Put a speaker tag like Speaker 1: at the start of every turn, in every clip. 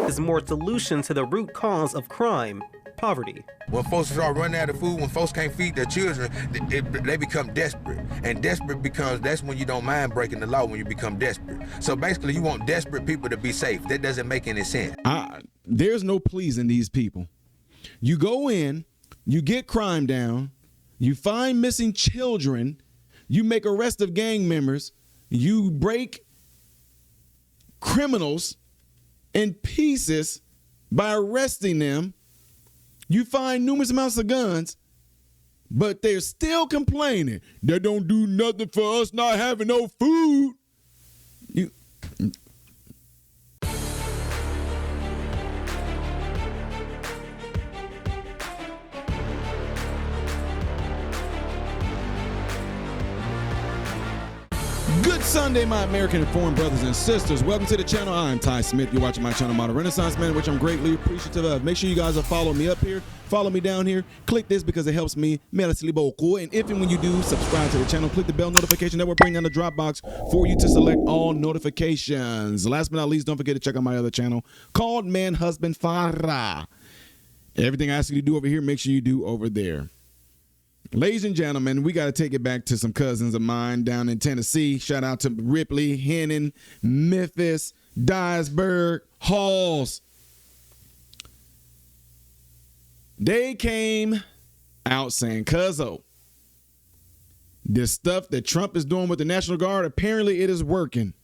Speaker 1: is more solution to the root cause of crime, poverty.
Speaker 2: When folks start running out of food, when folks can't feed their children, they become desperate. And desperate becomes, that's when you don't mind breaking the law, when you become desperate. So basically, you want desperate people to be safe. That doesn't make any sense.
Speaker 3: There's no pleasing these people. You go in, you get crime down, you find missing children, you make arrest of gang members, you break criminals in pieces by arresting them. You find numerous amounts of guns, but they're still complaining. They don't do nothing for us not having no food. Good Sunday, my American and foreign brothers and sisters. Welcome to the channel. I'm Ty Smith. You're watching my channel, Modern Renaissance Man, which I'm greatly appreciative of. Make sure you guys are following me up here. Follow me down here. Click this because it helps me. Merci beaucoup. And if and when you do, subscribe to the channel. Click the bell notification. That will bring down the drop box for you to select all notifications. Last but not least, don't forget to check out my other channel called Man Husband Farah. Everything I ask you to do over here, make sure you do over there. Ladies and gentlemen, we got to take it back to some cousins of mine down in Tennessee. Shout out to Ripley, Hennon, Memphis, Dyersburg, Halls. They came out saying, Cuzzo, this stuff that Trump is doing with the National Guard, apparently it is working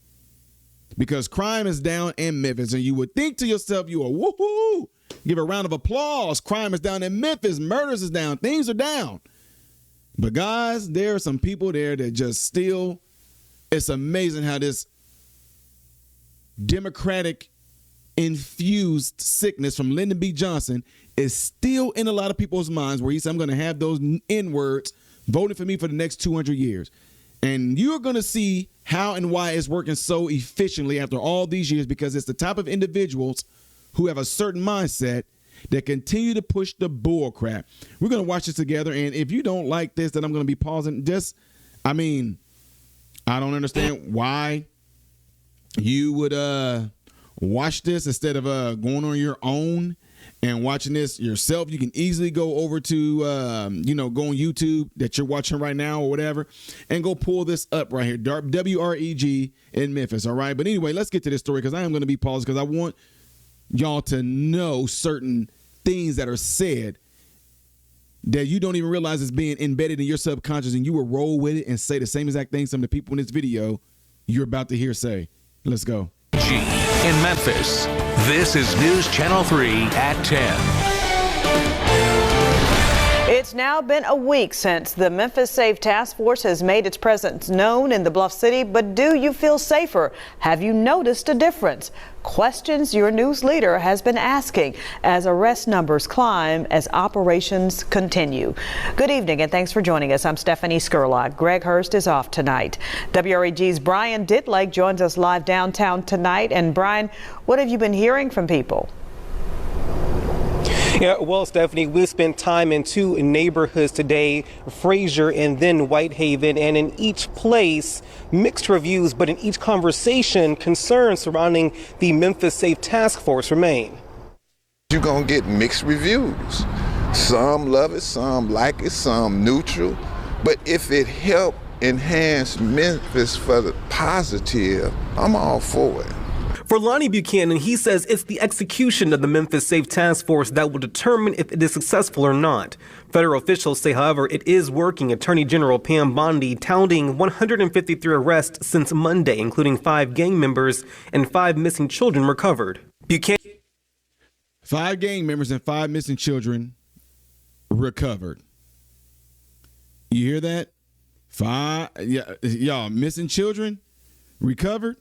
Speaker 3: because crime is down in Memphis. And you would think to yourself, you are woohoo, give a round of applause. Crime is down in Memphis. Murders is down. Things are down. But guys, there are some people there that just still, it's amazing how this Democratic infused sickness from Lyndon B. Johnson is still in a lot of people's minds where he said, I'm going to have those N-words voting for me for the next 200 years. And you're going to see how and why it's working so efficiently after all these years, because it's the type of individuals who have a certain mindset that continue to push the bull crap. We're going to watch this together. And if you don't like this, then I'm going to be pausing. I don't understand why you would watch this instead of going on your own and watching this yourself. You can easily go over to, go on YouTube that you're watching right now or whatever, and go pull this up right here. WREG in Memphis. All right. But anyway, let's get to this story because I am going to be paused because I want y'all to know certain things that are said that you don't even realize is being embedded in your subconscious, and you will roll with it and say the same exact thing some of the people in this video you're about to hear say. Let's go.
Speaker 4: G in Memphis. This is News Channel 3 at 10.
Speaker 5: It's now been a week since the Memphis Safe Task Force has made its presence known in the Bluff City, but do you feel safer? Have you noticed a difference? Questions your news leader has been asking as arrest numbers climb as operations continue. Good evening and thanks for joining us. I'm Stephanie Skurlock. Greg Hurst is off tonight. WREG's Brian Ditlake joins us live downtown tonight. And Brian, what have you been hearing from people?
Speaker 6: Yeah, well, Stephanie, we spent time in two neighborhoods today, Frazier and then Whitehaven, and in each place, mixed reviews, but in each conversation, concerns surrounding the Memphis Safe Task Force remain.
Speaker 7: You're going to get mixed reviews. Some love it, some like it, some neutral. But if it helped enhance Memphis for the positive, I'm all for it.
Speaker 1: For Lonnie Buchanan, he says it's the execution of the Memphis Safe Task Force that will determine if it is successful or not. Federal officials say, however, it is working. Attorney General Pam Bondi touting 153 arrests since Monday, including 5 gang members and 5 missing children recovered. Buchanan.
Speaker 3: 5 gang members and 5 missing children recovered. You hear that? 5, y'all, missing children recovered.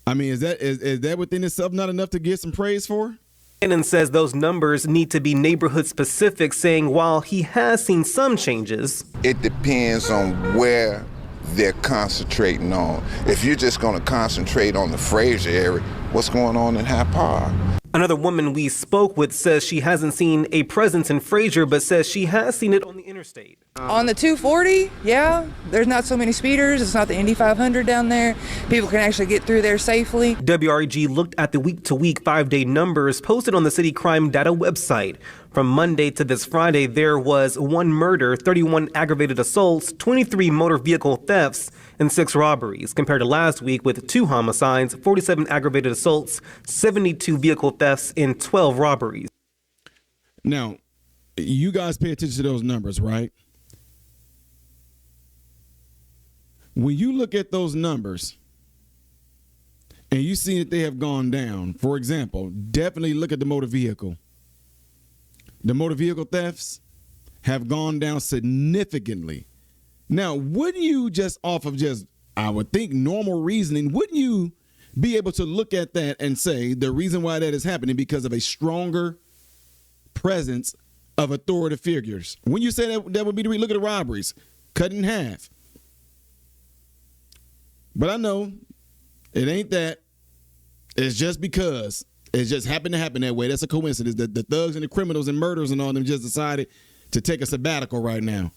Speaker 3: I mean, is that within itself not enough to get some praise for?
Speaker 1: Buchanan says those numbers need to be neighborhood specific, saying while he has seen some changes,
Speaker 7: it depends on where they're concentrating on. If you're just going to concentrate on the Frazier area, what's going on in Hyde Park?
Speaker 1: Another woman we spoke with says she hasn't seen a presence in Frazier, but says she has seen it on the interstate.
Speaker 8: On the 240, yeah, there's not so many speeders. It's not the Indy 500 down there. People can actually get through there safely.
Speaker 1: WREG looked at the week-to-week 5-day numbers posted on the city crime data website. From Monday to this Friday, there was 1 murder, 31 aggravated assaults, 23 motor vehicle thefts, and 6 robberies, compared to last week with 2 homicides, 47 aggravated assaults, 72 vehicle thefts, and 12 robberies.
Speaker 3: Now, you guys pay attention to those numbers, right? When you look at those numbers and you see that they have gone down, for example, definitely look at the motor vehicle. The motor vehicle thefts have gone down significantly. Now, wouldn't you just off of just, I would think, normal reasoning, wouldn't you be able to look at that and say the reason why that is happening because of a stronger presence of authoritative figures? When you say that would be the look at the robberies, cut in half. But I know it ain't that. It's just because it just happened to happen that way. That's a coincidence. The thugs and the criminals and murderers and all them just decided to take a sabbatical right now.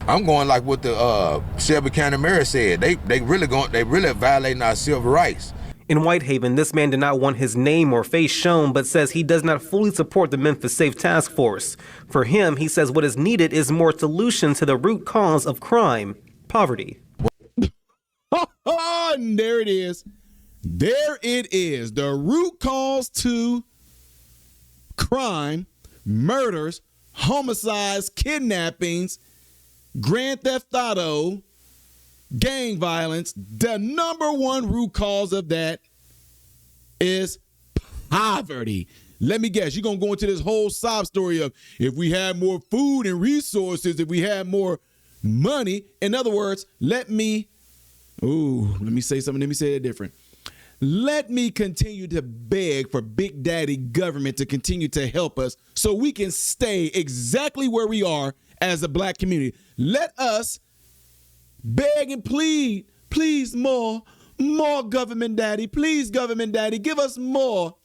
Speaker 2: I'm going like what the Shelby County Mayor said. They really violating our civil rights.
Speaker 1: In Whitehaven, this man did not want his name or face shown, but says he does not fully support the Memphis Safe Task Force. For him, he says what is needed is more solution to the root cause of crime, poverty.
Speaker 3: And there it is. There it is. The root cause to crime, murders, homicides, kidnappings, grand theft auto, gang violence. The number one root cause of that is poverty. Let me guess, you're going to go into this whole sob story of if we had more food and resources, if we had more money. In other words, let me say something. Let me say it different. Let me continue to beg for Big Daddy government to continue to help us so we can stay exactly where we are as a black community. Let us beg and plead, please more government daddy, please government daddy, give us more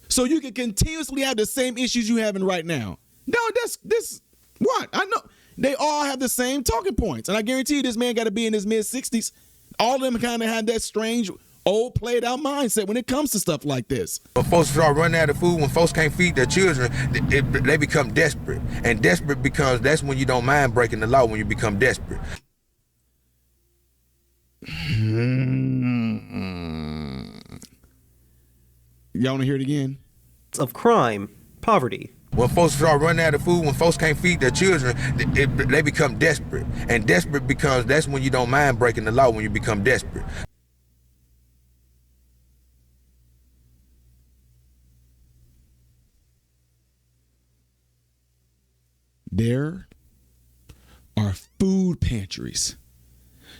Speaker 3: so you can continuously have the same issues you having right now. No, this what? I know they all have the same talking points. And I guarantee you this man got to be in his mid-60s. All of them kind of have that strange old played out mindset when it comes to stuff like this.
Speaker 2: When folks start running out of food, when folks can't feed their children, they become desperate. And desperate becomes, that's when you don't mind breaking the law, when you become desperate.
Speaker 3: Y'all want to hear it again?
Speaker 1: Of crime, poverty.
Speaker 2: When folks start running out of food, when folks can't feed their children, they become desperate. And desperate becomes, that's when you don't mind breaking the law, when you become desperate.
Speaker 3: There are food pantries.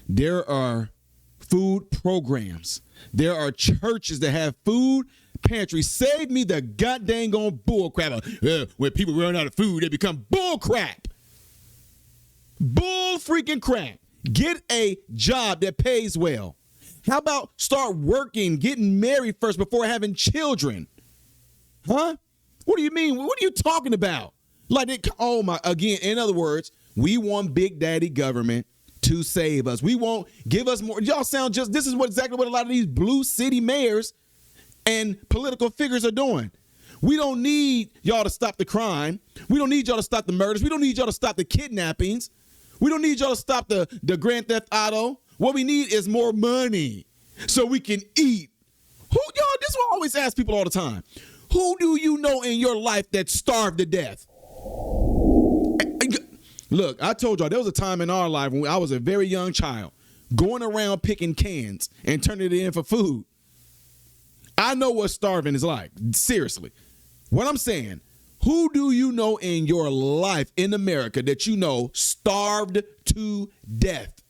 Speaker 3: There are food programs. There are churches that have food pantries. Save me the goddamn bull crap. When people run out of food, they become bull crap. Bull freaking crap. Get a job that pays well. How about start working, getting married first before having children? Huh? What do you mean? What are you talking about? Like, again, in other words, we want Big Daddy government to save us. We won't give us more. Y'all sound this is exactly what a lot of these blue city mayors and political figures are doing. We don't need y'all to stop the crime. We don't need y'all to stop the murders. We don't need y'all to stop the kidnappings. We don't need y'all to stop the grand theft auto. What we need is more money so we can eat. This is what I always ask people all the time. Who do you know in your life that starved to death? Look, I told y'all there was a time in our life when I was a very young child going around picking cans and turning it in for food. I know what starving is like. Seriously. What I'm saying, who do you know in your life in America that you know starved to death?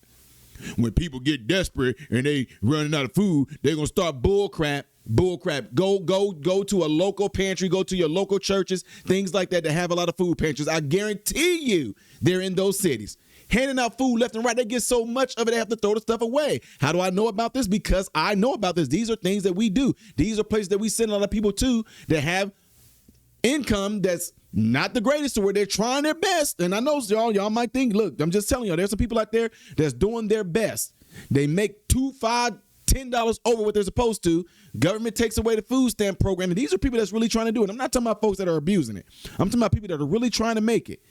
Speaker 3: When people get desperate and they running out of food, they're going to start bull crap. Go to a local pantry, go to your local churches, things like that have a lot of food pantries. I guarantee you they're in those cities. handing out food left and right. They get so much of it, they have to throw the stuff away. How do I know about this? Because I know about this. These are things that we do. These are places that we send a lot of people to that have income that's not the greatest, to where they're trying their best. And I know y'all might think, look, I'm just telling y'all, there's some people out there that's doing their best. They make $2, $5, $10 over what they're supposed to. Government takes away the food stamp program. And these are people that's really trying to do it. I'm not talking about folks that are abusing it. I'm talking about people that are really trying to make it.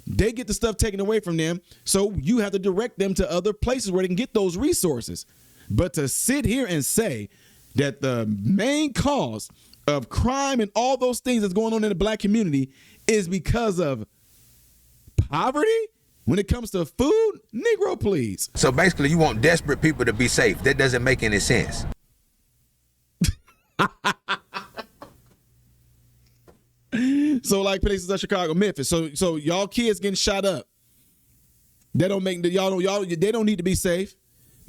Speaker 3: They get the stuff taken away from them, so you have to direct them to other places where they can get those resources. But to sit here and say that the main cause of crime and all those things that's going on in the black community is because of poverty when it comes to food, Negro, please.
Speaker 2: So basically, you want desperate people to be safe. That doesn't make any sense.
Speaker 3: So like places like Chicago, Memphis. So y'all kids getting shot up. They don't make they don't need to be safe.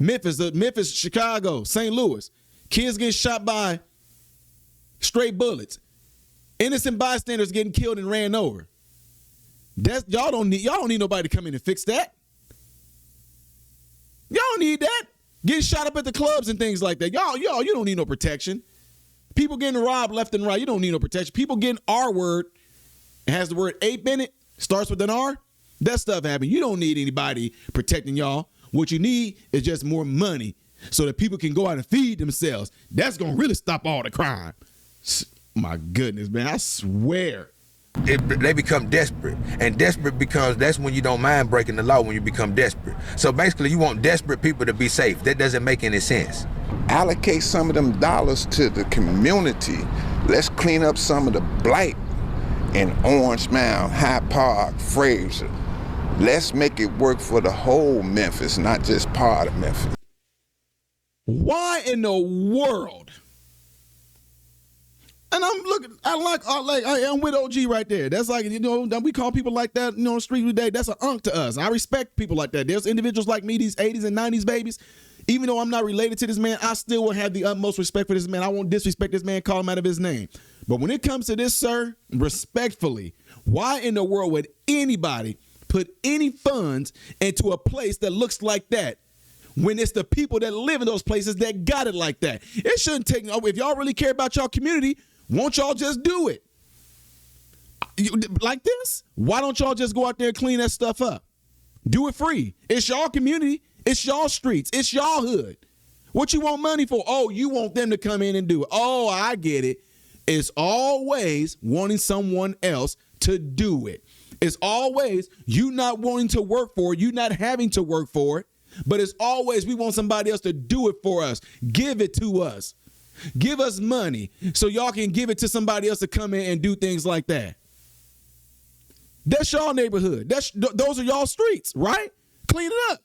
Speaker 3: Memphis, Chicago, St. Louis. Kids getting shot by stray bullets. Innocent bystanders getting killed and ran over. Y'all don't need nobody to come in and fix that. Y'all don't need that. Getting shot up at the clubs and things like that. Y'all, you don't need no protection. People getting robbed left and right. You don't need no protection. People getting R word. It has the word ape in it. Starts with an R. That stuff happens. You don't need anybody protecting y'all. What you need is just more money so that people can go out and feed themselves. That's going to really stop all the crime. My goodness, man. I swear.
Speaker 2: They become desperate, and desperate becomes, that's when you don't mind breaking the law, when you become desperate. So basically, you want desperate people to be safe. That doesn't make any sense.
Speaker 7: Allocate some of them dollars to the community. Let's clean up some of the blight in Orange Mound, Hyde Park, Fraser. Let's make it work for the whole Memphis, not just part of Memphis.
Speaker 3: Why in the world? And I'm with OG right there. That's like, we call people like that, on the street today. That's an unk to us. I respect people like that. There's individuals like me, these 80s and 90s babies. Even though I'm not related to this man, I still will have the utmost respect for this man. I won't disrespect this man, call him out of his name. But when it comes to this, sir, respectfully, why in the world would anybody put any funds into a place that looks like that when it's the people that live in those places that got it like that? It shouldn't take, if y'all really care about y'all community, won't y'all just do it? Like this? Why don't y'all just go out there and clean that stuff up? Do it free. It's y'all community. It's y'all streets. It's y'all hood. What you want money for? Oh, you want them to come in and do it. Oh, I get it. It's always wanting someone else to do it. It's always you not wanting to work for it, you not having to work for it, but it's always we want somebody else to do it for us. Give it to us. Give us money so y'all can give it to somebody else to come in and do things like that. That's y'all neighborhood. Those are y'all streets, right? Clean it up.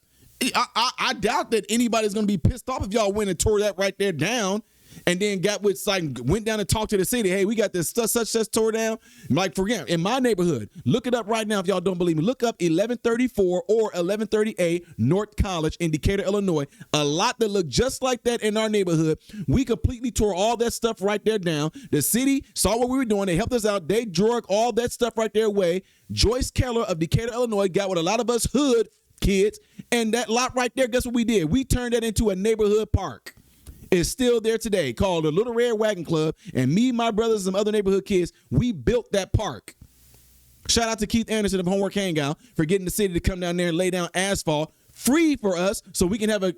Speaker 3: I doubt that anybody's going to be pissed off if y'all went and tore that right there down and then went down and talked to the city. Hey, we got this such tore down. Like, forget, in my neighborhood, look it up right now if y'all don't believe me. Look up 1134 or 1130A North College in Decatur, Illinois. A lot that look just like that in our neighborhood. We completely tore all that stuff right there down. The city saw what we were doing. They helped us out. They drug all that stuff right there away. Joyce Keller of Decatur, Illinois got with a lot of us hood kids, and that lot right there, guess what we did? We turned that into a neighborhood park. It's still there today, called the Little Red Wagon Club, and me, my brothers, and some other neighborhood kids, we built that park. Shout out to Keith Anderson of Homework Hangout for getting the city to come down there and lay down asphalt free for us so we can have a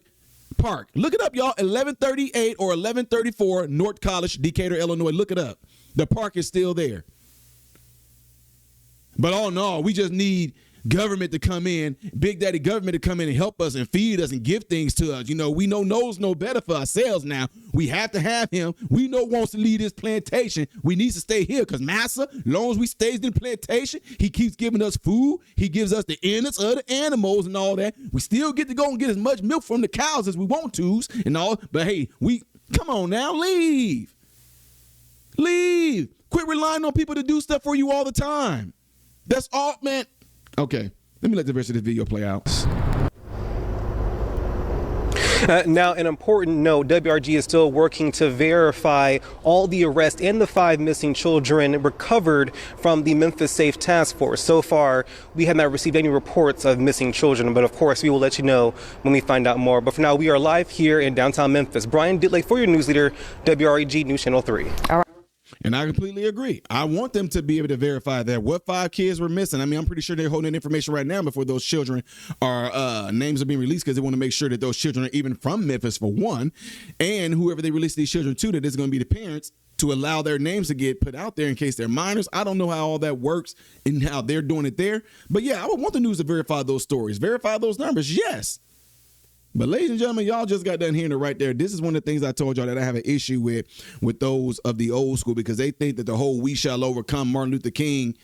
Speaker 3: park. Look it up, y'all, 1138 or 1134 North College, Decatur, Illinois. Look it up. The park is still there. But oh no, we just need government to come in, Big Daddy government to come in and help us and feed us and give things to us. We knows no better for ourselves now. We have to have him. We know wants to lead this plantation. We need to stay here because massa, long as we stays in the plantation, he keeps giving us food. He gives us the innards of the animals and all that. We still get to go and get as much milk from the cows as we want to and all. But hey, come on now, leave. Quit relying on people to do stuff for you all the time. That's all, man. Okay, let me let the rest of this video play out.
Speaker 6: Now, an important note, WRG is still working to verify all the arrests and the 5 missing children recovered from the Memphis Safe Task Force. So far, we have not received any reports of missing children, but of course, we will let you know when we find out more. But for now, we are live here in downtown Memphis. Brian Ditley for your news leader, WREG News Channel 3.
Speaker 5: All right.
Speaker 3: And I completely agree. I want them to be able to verify that what 5 kids were missing. I mean, I'm pretty sure they're holding that information right now before those children are names are being released, because they want to make sure that those children are even from Memphis, for one, and whoever they release these children to, that is going to be the parents, to allow their names to get put out there in case they're minors. I don't know how all that works and how they're doing it there. But yeah, I would want the news to verify those stories, verify those numbers, yes. But ladies and gentlemen, y'all just got done hearing it right there. This is one of the things I told y'all that I have an issue with those of the old school, because they think that the whole "we shall overcome" Martin Luther King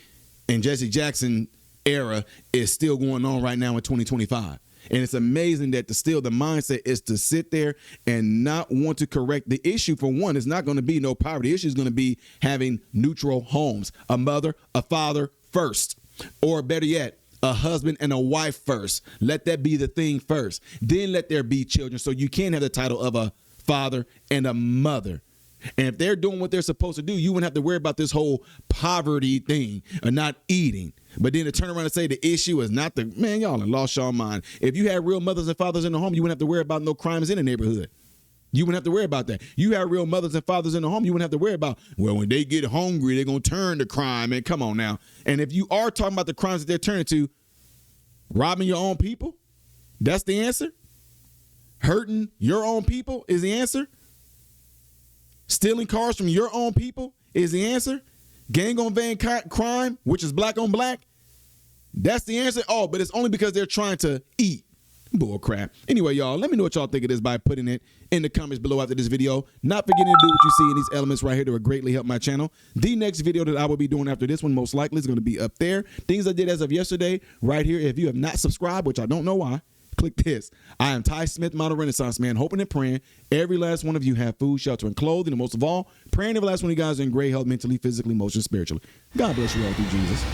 Speaker 3: and Jesse Jackson era is still going on right now in 2025. And it's amazing that the mindset is to sit there and not want to correct the issue. For one, it's not going to be no poverty. The issue is going to be having neutral homes, a mother, a father first, or better yet, a husband and a wife first. Let that be the thing first. Then let there be children, so you can have the title of a father and a mother. And if they're doing what they're supposed to do, you wouldn't have to worry about this whole poverty thing or not eating. But then to turn around and say the issue is not man, y'all have lost y'all mind. If you had real mothers and fathers in the home, you wouldn't have to worry about no crimes in the neighborhood. You wouldn't have to worry about that. You have real mothers and fathers in the home, you wouldn't have to worry about, well, when they get hungry, they're going to turn to crime. And come on now. And if you are talking about the crimes that they're turning to, robbing your own people, that's the answer. Hurting your own people is the answer. Stealing cars from your own people is the answer. Gang on van crime, which is black on black, that's the answer. Oh, but it's only because they're trying to eat. Bull crap. Anyway, y'all, let me know what y'all think of this by putting it in the comments below after this video. Not forgetting to do what you see in these elements right here that will greatly help my channel. The next video that I will be doing after this one most likely is going to be up there. Things I did as of yesterday right here. If you have not subscribed, which I don't know why, click this. I am Ty Smith, Model Renaissance Man, hoping and praying every last one of you have food, shelter, and clothing, and most of all, praying every last one of you guys are in great health mentally, physically, emotionally, spiritually. God bless you all through Jesus.